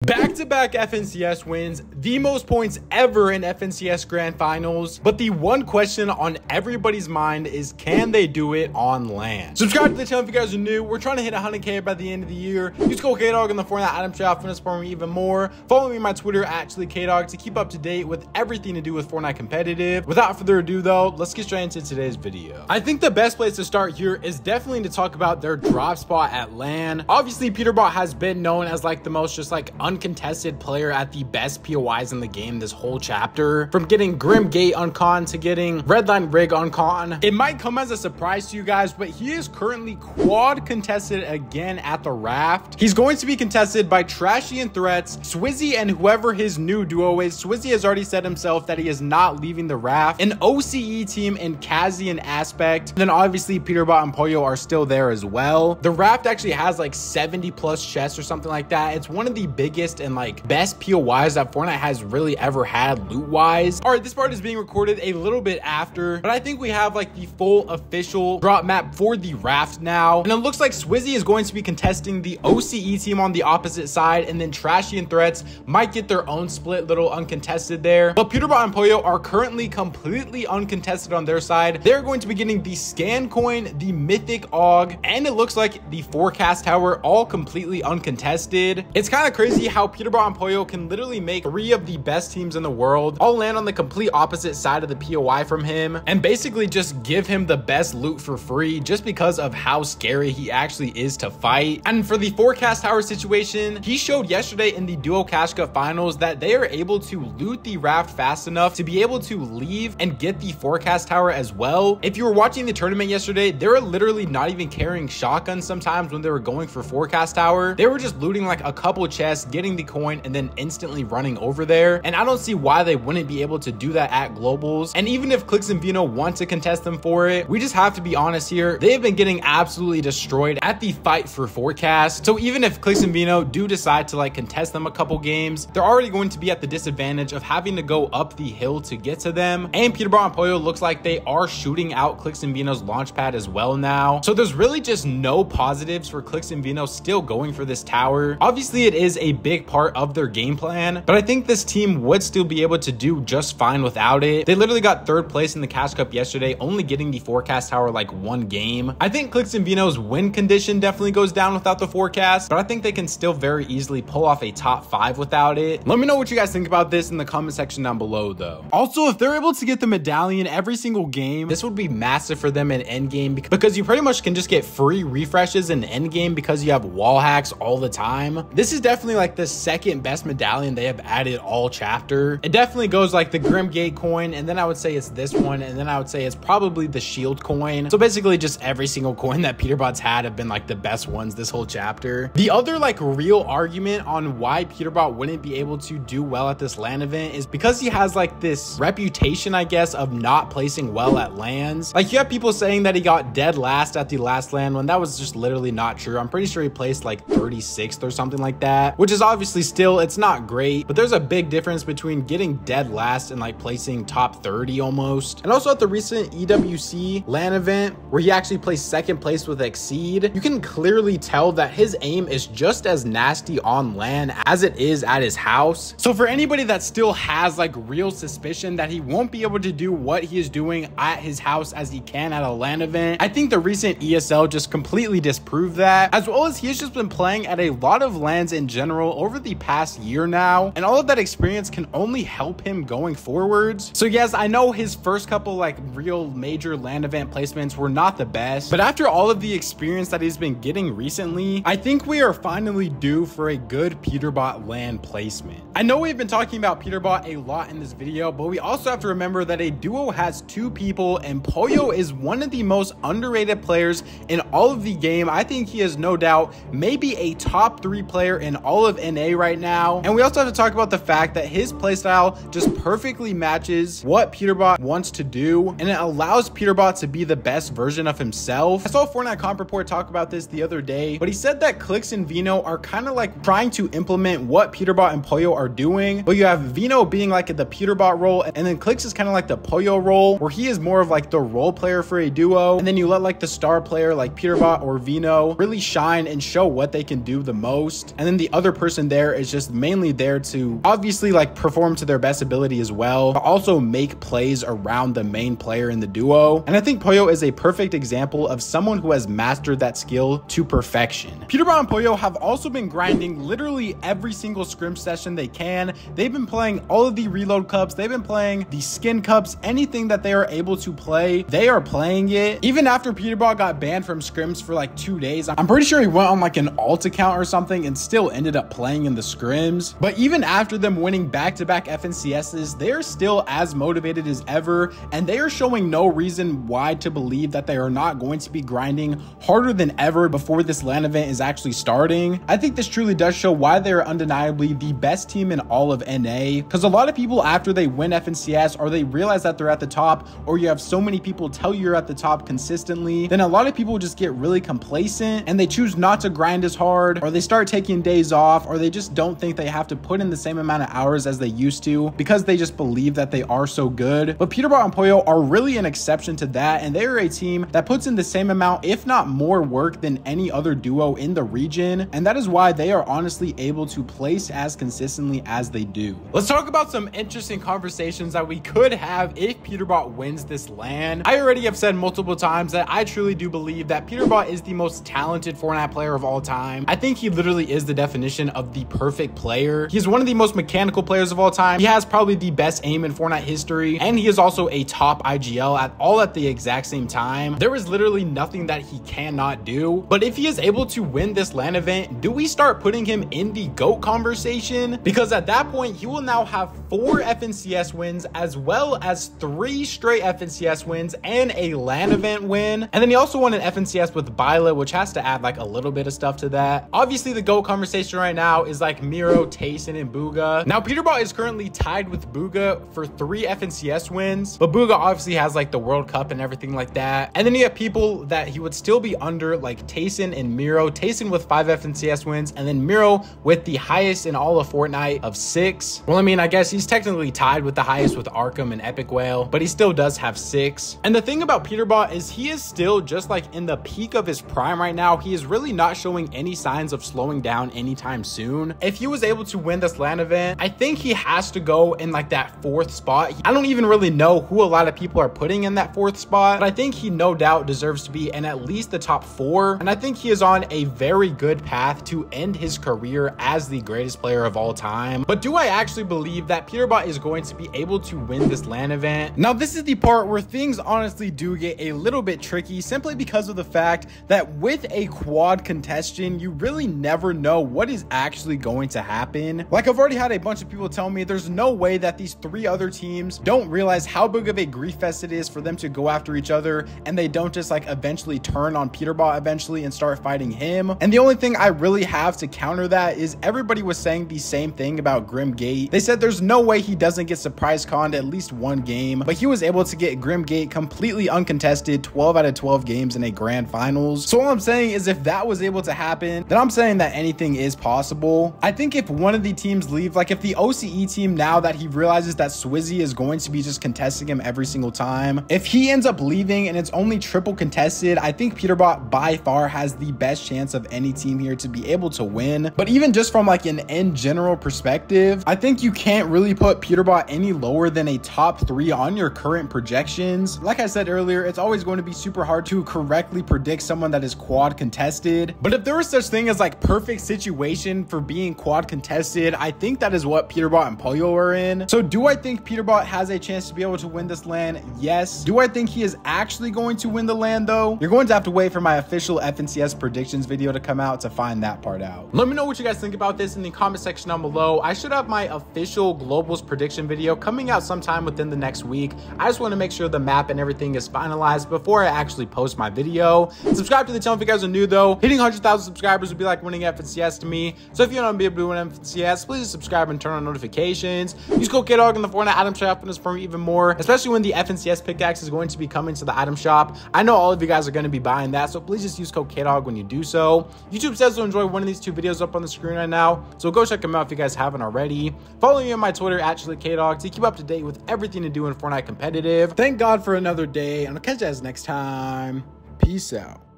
Back-to-back FNCS wins, the most points ever in FNCS Grand Finals, but the one question on everybody's mind is, can they do it on land? Subscribe to the channel if you guys are new. We're trying to hit 100K by the end of the year. Use code KDOG on the Fortnite item shop for support me even more. Follow me on my Twitter, @KDOG, to keep up to date with everything to do with Fortnite competitive. Without further ado though, let's get straight into today's video. I think the best place to start here is definitely to talk about their drop spot at LAN. Obviously, Peterbot has been known as like the most just like uncontested player at the best POIs in the game this whole chapter. From getting Grim Gate on con to getting Redline Rig on con. It might come as a surprise to you guys, but he is currently quad contested again at the Raft. He's going to be contested by Trashy and Threats, Swizzy, and whoever his new duo is. Swizzy has already said himself that he is not leaving the Raft. An OCE team in Kazi and Aspect. Then obviously Peterbot and Pollo are still there as well. The Raft actually has like 70 plus chests or something like that. It's one of the biggest and like best POIs that Fortnite has really ever had loot wise. All right, this part is being recorded a little bit after, but I think we have like the full official drop map for the Raft now. And it looks like Swizzy is going to be contesting the OCE team on the opposite side, and then Trashy and Threats might get their own split little uncontested there. But Peterbot and Pollo are currently completely uncontested on their side. They're going to be getting the Scan Coin, the Mythic AUG, and it looks like the Forecast Tower, all completely uncontested. It's kind of crazy how Peterbot and Pollo can literally make 3 of the best teams in the world all land on the complete opposite side of the POI from him and basically just give him the best loot for free just because of how scary he actually is to fight. And for the Forecast Tower situation, he showed yesterday in the Duo Cash Cup finals that they are able to loot the Raft fast enough to be able to leave and get the Forecast Tower as well. If you were watching the tournament yesterday, they were literally not even carrying shotguns sometimes when they were going for Forecast Tower. They were just looting like a couple chests, getting the coin, and then instantly running over there. And I don't see why they wouldn't be able to do that at globals. And even if Clix and Vino want to contest them for it, we just have to be honest here, they have been getting absolutely destroyed at the fight for Forecast. So even if Clix and Vino do decide to like contest them a couple games, they're already going to be at the disadvantage of having to go up the hill to get to them. And Peterbot and Pollo looks like they are shooting out Clix and Vino's launch pad as well now. So there's really just no positives for Clix and Vino still going for this tower. Obviously it is a big part of their game plan, but I think this team would still be able to do just fine without it. They literally got 3rd place in the Cash Cup yesterday, only getting the Forecast Tower like 1 game. I think Clix and Vino's win condition definitely goes down without the Forecast, but I think they can still very easily pull off a top 5 without it. Let me know what you guys think about this in the comment section down below though. Also, if they're able to get the medallion every single game, this would be massive for them in endgame because you pretty much can just get free refreshes in endgame because you have wall hacks all the time. This is definitely like the 2nd best medallion they have added all chapter. It definitely goes like the Grim Gate coin, and then I would say it's this one, and then I would say it's probably the shield coin. So basically just every single coin that Peterbot's had have been like the best ones this whole chapter. The other like real argument on why Peterbot wouldn't be able to do well at this LAN event is because he has like this reputation, I guess, of not placing well at LANs. Like you have people saying that he got dead last at the last LAN when that was just literally not true. I'm pretty sure he placed like 36th or something like that, which is obviously still, it's not great, but there's a big difference between getting dead last and like placing top 30 almost. And also at the recent EWC LAN event where he actually placed 2nd place with Exceed, you can clearly tell that his aim is just as nasty on LAN as it is at his house. So for anybody that still has like real suspicion that he won't be able to do what he is doing at his house as he can at a LAN event, I think the recent ESL just completely disproved that, as well as he has just been playing at a lot of LANs in general over the past year now, and all of that experience can only help him going forwards. So yes, I know his first couple like real major LAN event placements were not the best, but after all of the experience that he's been getting recently, I think we are finally due for a good Peterbot LAN placement. I know we've been talking about Peterbot a lot in this video, but we also have to remember that a duo has 2 people, and Pollo is one of the most underrated players in all of the game. I think he is no doubt maybe a top 3 player in all of NA right now. And we also have to talk about the fact that his playstyle just perfectly matches what Peterbot wants to do, and it allows Peterbot to be the best version of himself. I saw Fortnite Comp Report talk about this the other day, but he said that Clix and Vino are kind of like trying to implement what Peterbot and Pollo are doing, but you have Vino being like the Peterbot role, and then Clix is kind of like the Pollo role, where he is more of like the role player for a duo, and then you let like the star player like Peterbot or Vino really shine and show what they can do the most, and then the other person person there is just mainly there to obviously like perform to their best ability as well, but also make plays around the main player in the duo. And I think Pollo is a perfect example of someone who has mastered that skill to perfection. Peterbot and Pollo have also been grinding literally every single scrim session they can. They've been playing all of the reload cups. They've been playing the skin cups. Anything that they are able to play, they are playing it. Even after Peterbot got banned from scrims for like 2 days, I'm pretty sure he went on like an alt account or something and still ended up playing in the scrims. But even after them winning back-to-back FNCSs, they're still as motivated as ever, and they are showing no reason why to believe that they are not going to be grinding harder than ever before this LAN event is actually starting. I think this truly does show why they are undeniably the best team in all of NA, because a lot of people after they win FNCS or they realize that they're at the top, or you have so many people tell you you're at the top consistently, then a lot of people just get really complacent and they choose not to grind as hard, or they start taking days off, or they just don't think they have to put in the same amount of hours as they used to because they just believe that they are so good. But Peterbot and Pollo are really an exception to that, and they are a team that puts in the same amount, if not more work than any other duo in the region, and that is why they are honestly able to place as consistently as they do. Let's talk about some interesting conversations that we could have if Peterbot wins this LAN. I already have said multiple times that I truly do believe that Peterbot is the most talented Fortnite player of all time. I think he literally is the definition of the perfect player. He's one of the most mechanical players of all time. He has probably the best aim in Fortnite history, and he is also a top IGL at the exact same time. There is literally nothing that he cannot do. But if he is able to win this LAN event, do we start putting him in the GOAT conversation? Because at that point, he will now have 4 FNCS wins, as well as 3 straight FNCS wins and a LAN event win. And then he also won an FNCS with Bila, which has to add like a little bit of stuff to that. Obviously, the GOAT conversation right now is like Miro, Tayson, and Bugha. Now, Peterbot is currently tied with Bugha for 3 FNCS wins, but Bugha obviously has like the World Cup and everything like that. And then you have people that he would still be under, like Tayson and Miro. Tayson with 5 FNCS wins, and then Miro with the highest in all of Fortnite of 6. Well, I mean, I guess he's technically tied with the highest with Arkham and Epic Whale, but he still does have 6. And the thing about Peterbot is he is still just like in the peak of his prime right now. He is really not showing any signs of slowing down anytime soon. If he was able to win this LAN event, I think he has to go in like that 4th spot. I don't even really know who a lot of people are putting in that 4th spot, but I think he no doubt deserves to be in at least the top 4. And I think he is on a very good path to end his career as the greatest player of all time. But do I actually believe that Peterbot is going to be able to win this LAN event? Now, this is the part where things honestly do get a little bit tricky, simply because of the fact that with a quad contestant, you really never know what is actually going to happen. Like, I've already had a bunch of people tell me there's no way that these 3 other teams don't realize how big of a grief fest it is for them to go after each other, and they don't just like eventually turn on Peterbot eventually and start fighting him. And the only thing I really have to counter that is everybody was saying the same thing about Grimgate. They said there's no way he doesn't get surprise conned at least 1 game, but he was able to get Grimgate completely uncontested 12 out of 12 games in a grand finals. So all I'm saying is if that was able to happen, then I'm saying that anything is possible. I think if one of the teams leave, like if the OCE team, now that he realizes that Swizzy is going to be just contesting him every single time, if he ends up leaving and it's only triple contested, I think Peterbot by far has the best chance of any team here to be able to win. But even just from like an in general perspective, I think you can't really put Peterbot any lower than a top 3 on your current projections. Like I said earlier, it's always going to be super hard to correctly predict someone that is quad contested. But if there was such thing as like perfect situation for being quad contested, I think that is what Peterbot and Pollo are in. So do I think Peterbot has a chance to be able to win this LAN? Yes. Do I think he is actually going to win the LAN though? You're going to have to wait for my official FNCS predictions video to come out to find that part out. Let me know what you guys think about this in the comment section down below. I should have my official globals prediction video coming out sometime within the next week. I just want to make sure the map and everything is finalized before I actually post my video. Subscribe to the channel if you guys are new though. Hitting 100,000 subscribers would be like winning FNCS to me. So if you want to be able to win FNCS, please subscribe and turn on notifications. Use code KDOG in the Fortnite item shop and for even more, especially when the FNCS pickaxe is going to be coming to the item shop. I know all of you guys are going to be buying that, so please just use code KDOG when you do so. YouTube says to enjoy one of these 2 videos up on the screen right now, so go check them out if you guys haven't already. Follow me on my Twitter at KDOG to keep up to date with everything to do in Fortnite competitive. Thank God for another day, and I'll catch you guys next time. Peace out.